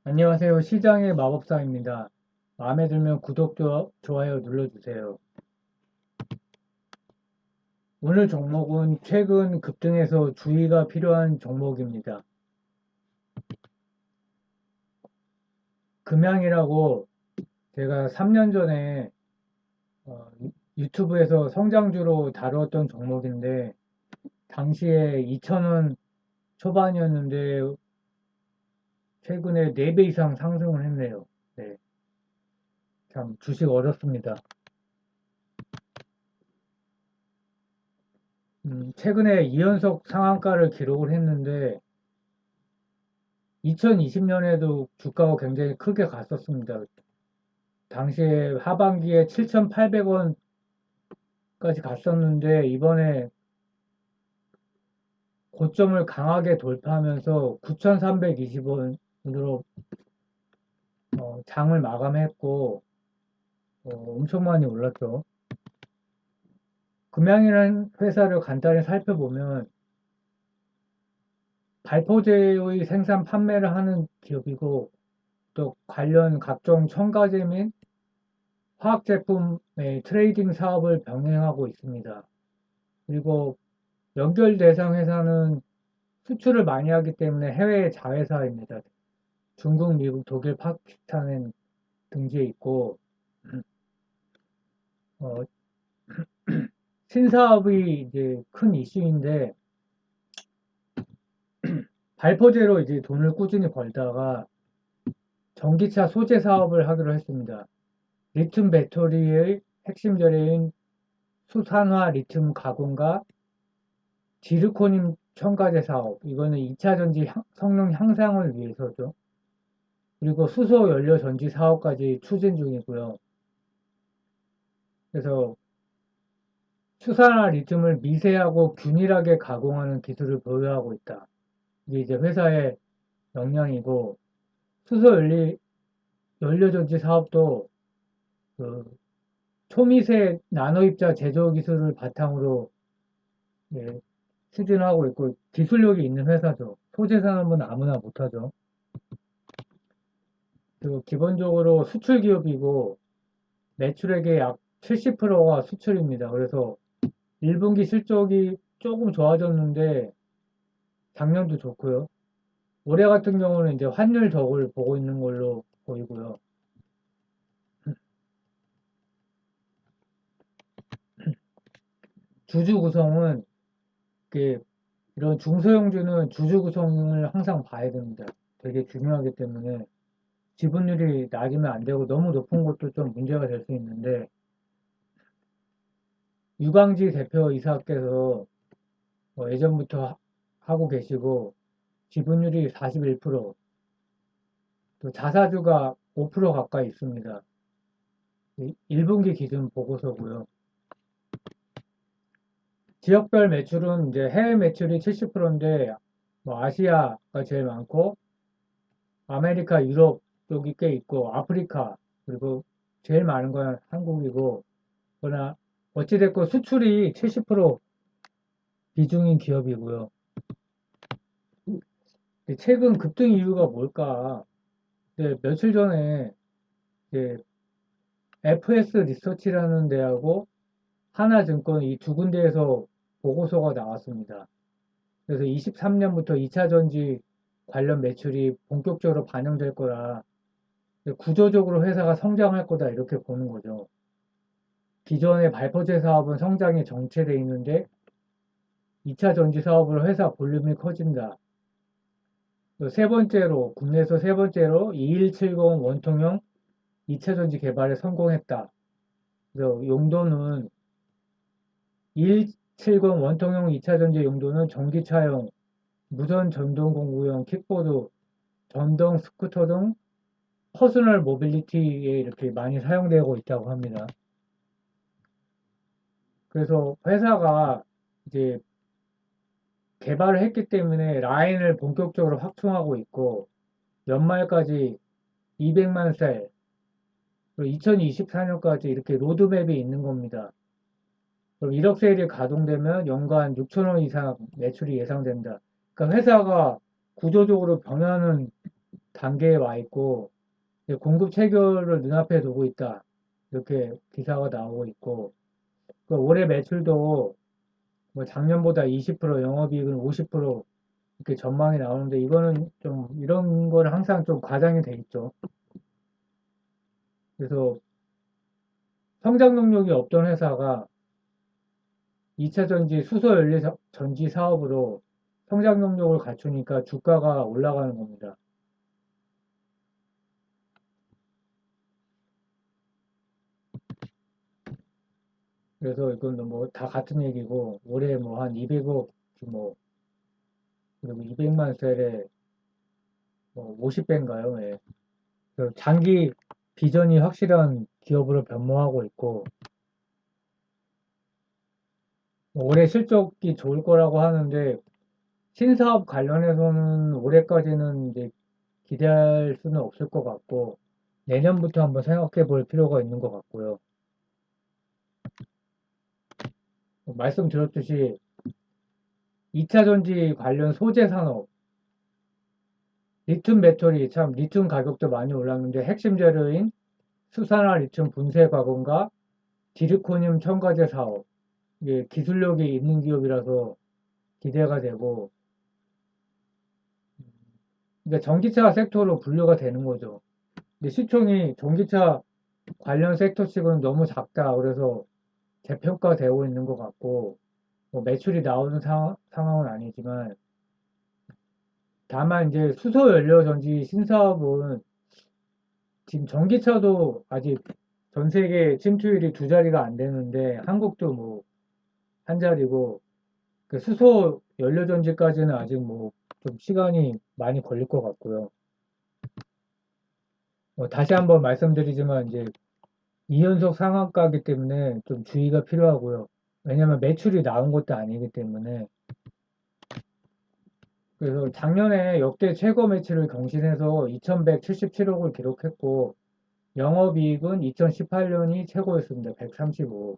안녕하세요. 시장의 마법사입니다. 마음에 들면 구독, 좋아요 눌러주세요. 오늘 종목은 최근 급등해서 주의가 필요한 종목입니다. 금양이라고 제가 3년 전에 유튜브에서 성장주로 다루었던 종목인데 당시에 2,000원 초반이었는데 최근에 4배 이상 상승을 했네요. 네, 참 주식 어렵습니다. 최근에 2연속 상한가를 기록을 했는데 2020년에도 주가가 굉장히 크게 갔었습니다. 당시에 하반기에 7,800원까지 갔었는데 이번에 고점을 강하게 돌파하면서 9,320원으로 장을 마감했고 엄청 많이 올랐죠. 금양이라는 회사를 간단히 살펴보면 발포제의 생산 판매를 하는 기업이고 또 관련 각종 첨가제 및 화학제품의 트레이딩 사업을 병행하고 있습니다. 그리고 연결 대상 회사는 수출을 많이 하기 때문에 해외 자회사입니다. 중국, 미국, 독일, 파키스탄엔 등지해 있고 어, 신사업이 이제 큰 이슈인데 발포제로 이제 돈을 꾸준히 벌다가 전기차 소재 사업을 하기로 했습니다. 리튬 배터리의 핵심 재료인 수산화 리튬 가공과 지르코늄 첨가제 사업, 이거는 2차 전지 성능 향상을 위해서죠. 그리고 수소 연료 전지 사업까지 추진 중이고요. 그래서 수산화 리튬을 미세하고 균일하게 가공하는 기술을 보유하고 있다. 이게 이제 회사의 역량이고 수소 연료 전지 사업도 그 초미세 나노 입자 제조 기술을 바탕으로 예, 추진하고 있고 기술력이 있는 회사죠. 소재 산업은 아무나 못하죠. 그리고 기본적으로 수출 기업이고 매출액의 약 70%가 수출입니다. 그래서 1분기 실적이 조금 좋아졌는데 작년도 좋고요. 올해 같은 경우는 이제 환율 덕을 보고 있는 걸로 보이고요. 주주 구성은 이런 중소형주는 주주 구성을 항상 봐야 됩니다. 되게 중요하기 때문에 지분율이 낮으면 안 되고 너무 높은 것도 좀 문제가 될 수 있는데 유광지 대표이사께서 예전부터 하고 계시고 지분율이 41%, 또 자사주가 5% 가까이 있습니다. 1분기 기준 보고서고요. 지역별 매출은 이제 해외 매출이 70%인데 뭐 아시아가 제일 많고 아메리카, 유럽 쪽이 꽤 있고 아프리카 그리고 제일 많은 건 한국이고 그러나 어찌됐건 수출이 70% 비중인 기업이고요. 최근 급등 이유가 뭘까? 며칠 전에 이제 FS 리서치라는 데하고 하나증권 이 두 군데에서 보고서가 나왔습니다. 그래서 23년부터 2차 전지 관련 매출이 본격적으로 반영될 거라 구조적으로 회사가 성장할 거다 이렇게 보는 거죠. 기존의 발포제 사업은 성장이 정체되어 있는데 2차 전지 사업으로 회사 볼륨이 커진다. 세 번째로 국내에서 세 번째로 2170 원통형 2차 전지 개발에 성공했다. 그래서 용도는 2170 원통형 2차 전지 용도는 전기차용, 무선 전동 공구용, 킥보드, 전동 스쿠터 등 퍼스널 모빌리티에 이렇게 많이 사용되고 있다고 합니다. 그래서 회사가 이제 개발을 했기 때문에 라인을 본격적으로 확충하고 있고 연말까지 200만 셀, 그리고 2024년까지 이렇게 로드맵이 있는 겁니다. 그럼 1억 세일이 가동되면 연간 6천억 이상 매출이 예상된다. 그러니까 회사가 구조적으로 변하는 단계에 와 있고 이제 공급 체결을 눈앞에 두고 있다. 이렇게 기사가 나오고 있고 그 올해 매출도 뭐 작년보다 20% 영업이익은 50% 이렇게 전망이 나오는데 이거는 좀 이런 거는 항상 좀 과장이 돼 있죠. 그래서 성장 능력이 없던 회사가 2차 전지 수소 연료 전지 사업으로 성장 능력을 갖추니까 주가가 올라가는 겁니다. 그래서 이건 뭐 다 같은 얘기고 올해 뭐 한 200억 규모 그리고 200만 셀에 뭐 50배인가요? 예. 그래서 장기 비전이 확실한 기업으로 변모하고 있고 뭐 올해 실적이 좋을 거라고 하는데 신사업 관련해서는 올해까지는 이제 기대할 수는 없을 것 같고 내년부터 한번 생각해 볼 필요가 있는 것 같고요. 말씀드렸듯이 2차 전지 관련 소재 산업, 리튬 배터리, 참 리튬 가격도 많이 올랐는데 핵심 재료인 수산화 리튬 분쇄 가공과 디르코늄 첨가제 사업, 이게 기술력이 있는 기업이라서 기대가 되고, 그러니까 전기차 섹터로 분류가 되는 거죠. 근데 시총이 전기차 관련 섹터 치고는 너무 작다. 그래서 재평가되고 있는 것 같고, 뭐 매출이 나오는 상황은 아니지만, 다만 이제 수소 연료 전지 신사업은 지금 전기차도 아직 전 세계 침투율이 두 자리가 안 되는데 한국도 뭐 한 자리고 그 수소 연료 전지까지는 아직 뭐 좀 시간이 많이 걸릴 것 같고요. 다시 한번 말씀드리지만 이제 2연속 상한가이기 때문에 좀 주의가 필요하고요. 왜냐면 매출이 나온 것도 아니기 때문에 그래서 작년에 역대 최고 매출을 경신해서 2,177억을 기록했고 영업이익은 2018년이 최고였습니다. 135억.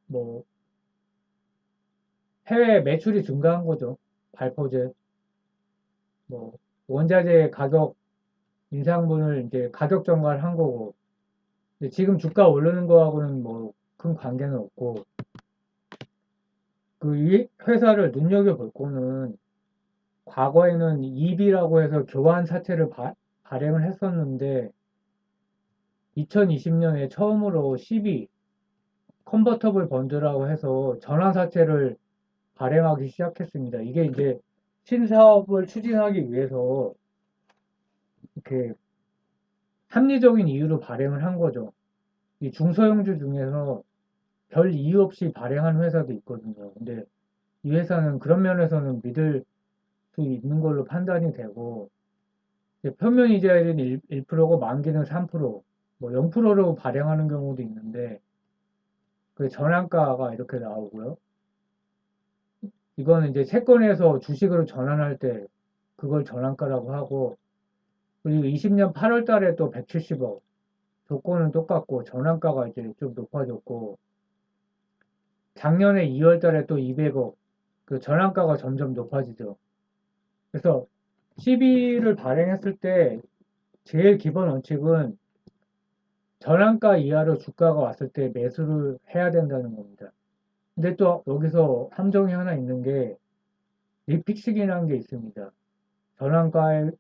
뭐 해외 매출이 증가한 거죠. 발포제. 뭐 원자재 가격 인상분을 이제 가격 전가를 한 거고. 근데 지금 주가 오르는 거하고는 뭐 큰 관계는 없고 그 회사를 눈여겨볼 거는 과거에는 EB라고 해서 교환 사채를 발행을 했었는데 2020년에 처음으로 CB 컨버터블 번드라고 해서 전환 사채를 발행하기 시작했습니다. 이게 이제 신사업을 추진하기 위해서 이렇게 합리적인 이유로 발행을 한 거죠. 이 중소형주 중에서 별 이유 없이 발행한 회사도 있거든요. 근데 이 회사는 그런 면에서는 믿을 수 있는 걸로 판단이 되고 표면 이자율은 1%고 만기는 3%, 뭐 0%로 발행하는 경우도 있는데 그 전환가가 이렇게 나오고요. 이거는 이제 채권에서 주식으로 전환할 때 그걸 전환가라고 하고 그리고 20년 8월 달에 또 170억 조건은 똑같고 전환가가 이제 좀 높아졌고 작년에 2월 달에 또 200억 그 전환가가 점점 높아지죠. 그래서 CB를 발행했을 때 제일 기본 원칙은 전환가 이하로 주가가 왔을 때 매수를 해야 된다는 겁니다. 근데 또 여기서 함정이 하나 있는 게 리픽싱이라는 게 있습니다. 전환가의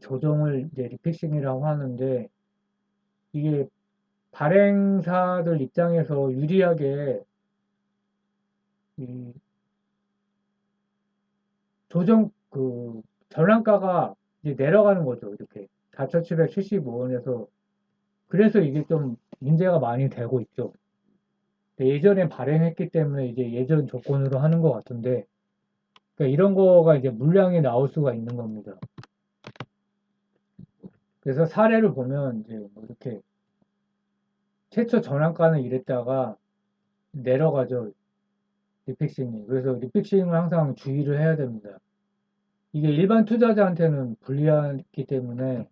조정을 이제 리픽싱이라고 하는데 이게 발행사들 입장에서 유리하게 이 조정 그 전환가가 이제 내려가는 거죠. 이렇게 4,775원에서 그래서 이게 좀 문제가 많이 되고 있죠. 예전에 발행했기 때문에 이제 예전 조건으로 하는 것 같은데 그러니까 이런 거가 이제 물량이 나올 수가 있는 겁니다. 그래서 사례를 보면 이제 뭐 이렇게 최초 전환가는 이랬다가 내려가죠. 리픽싱이. 그래서 리픽싱을 항상 주의를 해야 됩니다. 이게 일반 투자자한테는 불리하기 때문에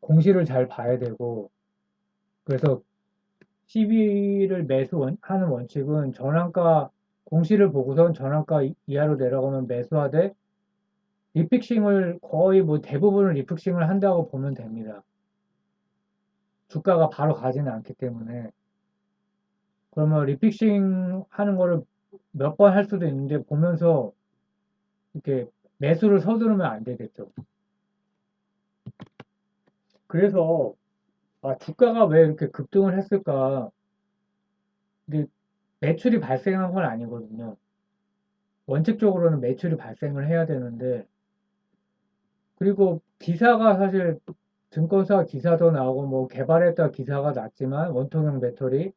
공시를 잘 봐야 되고 그래서 CB를 매수하는 원칙은 전환가 공시를 보고선 전환가 이하로 내려가면 매수하되 리픽싱을 거의 뭐 대부분을 리픽싱을 한다고 보면 됩니다. 주가가 바로 가지는 않기 때문에. 그러면 리픽싱 하는 거를 몇 번 할 수도 있는데 보면서 이렇게 매수를 서두르면 안 되겠죠. 그래서 주가가 왜 이렇게 급등을 했을까? 근데 매출이 발생한 건 아니거든요. 원칙적으로는 매출이 발생을 해야 되는데, 그리고 기사가 사실 증권사 기사도 나오고 뭐 개발했다 기사가 났지만 원통형 배터리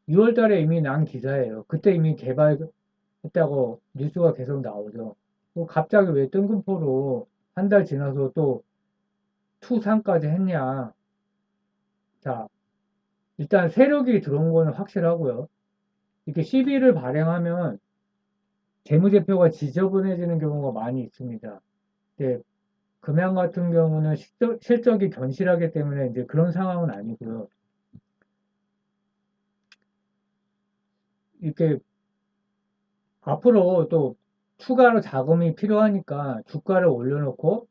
6월 달에 이미 난 기사예요. 그때 이미 개발했다고 뉴스가 계속 나오죠. 갑자기 왜 뜬금포로 한 달 지나서 또 투상까지 했냐. 자, 일단 세력이 들어온 거는 확실하고요. 이렇게 시비를 발행하면 재무제표가 지저분해지는 경우가 많이 있습니다. 근데 금양 같은 경우는 실적이 견실하기 때문에 이제 그런 상황은 아니고요. 이렇게 앞으로 또 추가로 자금이 필요하니까 주가를 올려놓고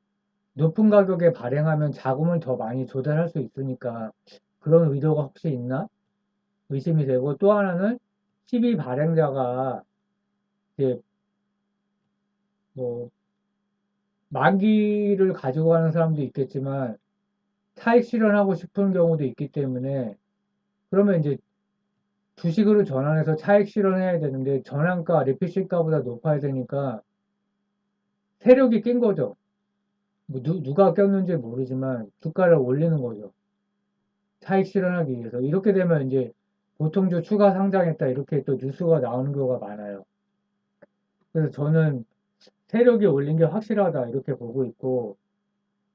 높은 가격에 발행하면 자금을 더 많이 조달할 수 있으니까 그런 의도가 혹시 있나 의심이 되고, 또 하나는 12 발행자가 이제 뭐 만기를 가지고 가는 사람도 있겠지만 차익 실현하고 싶은 경우도 있기 때문에, 그러면 이제 주식으로 전환해서 차익 실현해야 되는데 전환가 리피시가보다 높아야 되니까 세력이 낀 거죠. 뭐 누가 꼈는지 모르지만 주가를 올리는 거죠. 차익 실현하기 위해서. 이렇게 되면 이제 보통주 추가 상장했다 이렇게 또 뉴스가 나오는 경우가 많아요. 그래서 저는 세력이 올린 게 확실하다 이렇게 보고 있고,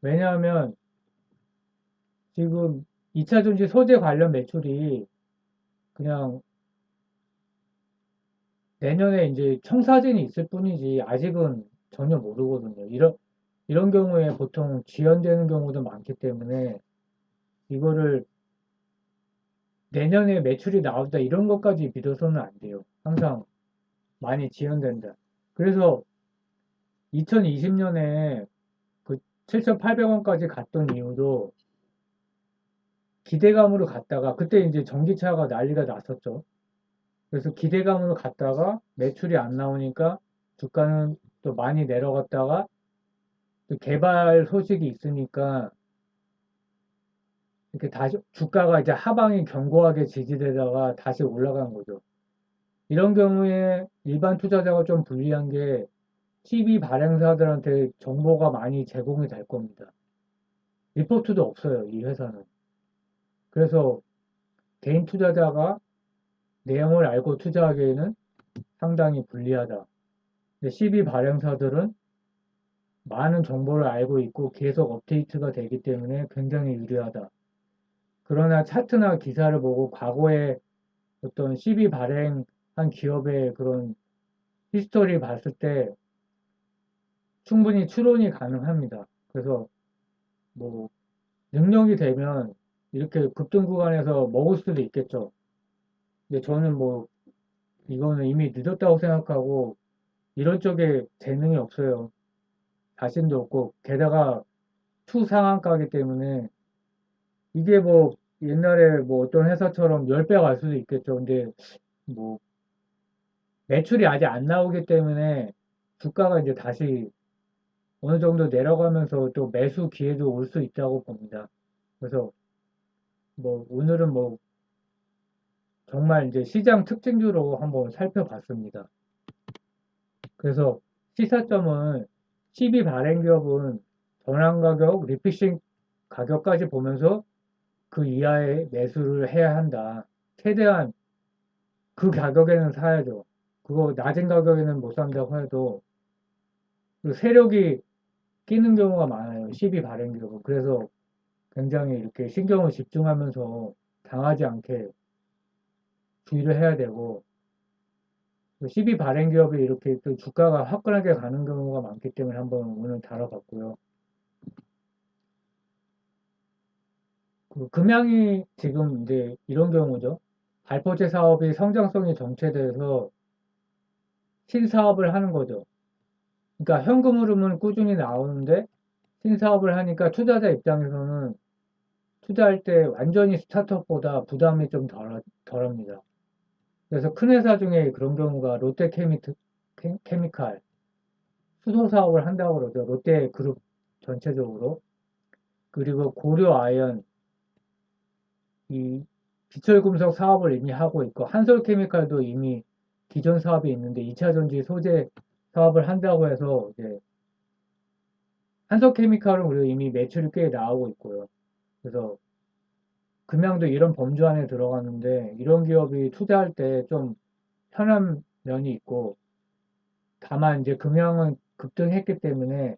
왜냐하면 지금 2차전지 소재 관련 매출이 그냥 내년에 이제 청사진이 있을 뿐이지 아직은 전혀 모르거든요. 이런 경우에 보통 지연되는 경우도 많기 때문에 이거를 내년에 매출이 나온다 이런 것까지 믿어서는 안 돼요. 항상 많이 지연된다. 그래서 2020년에 그 7,800원까지 갔던 이유도 기대감으로 갔다가 그때 이제 전기차가 난리가 났었죠. 그래서 기대감으로 갔다가 매출이 안 나오니까 주가는 또 많이 내려갔다가 또 개발 소식이 있으니까 이렇게 다시 주가가 이제 하방이 견고하게 지지되다가 다시 올라간 거죠. 이런 경우에 일반 투자자가 좀 불리한 게 TV 발행사들한테 정보가 많이 제공이 될 겁니다. 리포트도 없어요, 이 회사는. 그래서 개인 투자자가 내용을 알고 투자하기에는 상당히 불리하다. 근데 CB 발행사들은 많은 정보를 알고 있고 계속 업데이트가 되기 때문에 굉장히 유리하다. 그러나 차트나 기사를 보고 과거에 어떤 CB 발행한 기업의 그런 히스토리 봤을 때 충분히 추론이 가능합니다. 그래서 뭐 능력이 되면 이렇게 급등 구간에서 먹을 수도 있겠죠. 근데 저는 뭐 이거는 이미 늦었다고 생각하고 이런 쪽에 재능이 없어요. 자신도 없고 게다가 투상한가기 때문에 이게 뭐 옛날에 뭐 어떤 회사처럼 10배 갈 수도 있겠죠. 근데 뭐 매출이 아직 안 나오기 때문에 주가가 이제 다시 어느 정도 내려가면서 또 매수 기회도 올 수 있다고 봅니다. 그래서 뭐 오늘은 뭐 정말 이제 시장 특징주로 한번 살펴봤습니다. 그래서 시사점은 12 발행 기업은 전환 가격, 리피싱 가격까지 보면서 그 이하의 매수를 해야 한다. 최대한 그 가격에는 사야죠. 그거 낮은 가격에는 못 산다고 해도 그 세력이 끼는 경우가 많아요. 12 발행 기업은. 그래서 굉장히 이렇게 신경을 집중하면서 당하지 않게 주의를 해야 되고, 12 발행 기업이 이렇게 또 주가가 화끈하게 가는 경우가 많기 때문에 한번 오늘 다뤄봤고요. 그 금양이 지금 이제 이런 경우죠. 발포제 사업이 성장성이 정체돼서 신사업을 하는 거죠. 그러니까 현금 흐름은 꾸준히 나오는데 신사업을 하니까 투자자 입장에서는 투자할 때 완전히 스타트업보다 부담이 좀 덜합니다. 그래서 큰 회사 중에 그런 경우가 롯데케미칼 수소 사업을 한다고 그러죠. 롯데그룹 전체적으로. 그리고 고려아연 이 비철금속 사업을 이미 하고 있고 한솔케미칼도 이미 기존 사업이 있는데 2차 전지 소재 사업을 한다고 해서 이제 한솔케미칼은 우리가 이미 매출이 꽤 나오고 있고요. 그래서 금양도 이런 범주 안에 들어가는데 이런 기업이 투자할 때 좀 편한 면이 있고 다만 이제 금양은 급등했기 때문에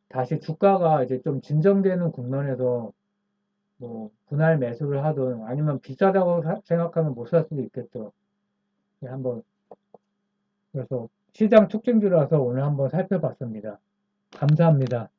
다시 주가가 이제 좀 진정되는 국면에서 뭐 분할 매수를 하든 아니면 비싸다고 생각하면 못 살 수도 있겠죠. 네, 한번 그래서 시장 특징주라서 오늘 한번 살펴봤습니다. 감사합니다.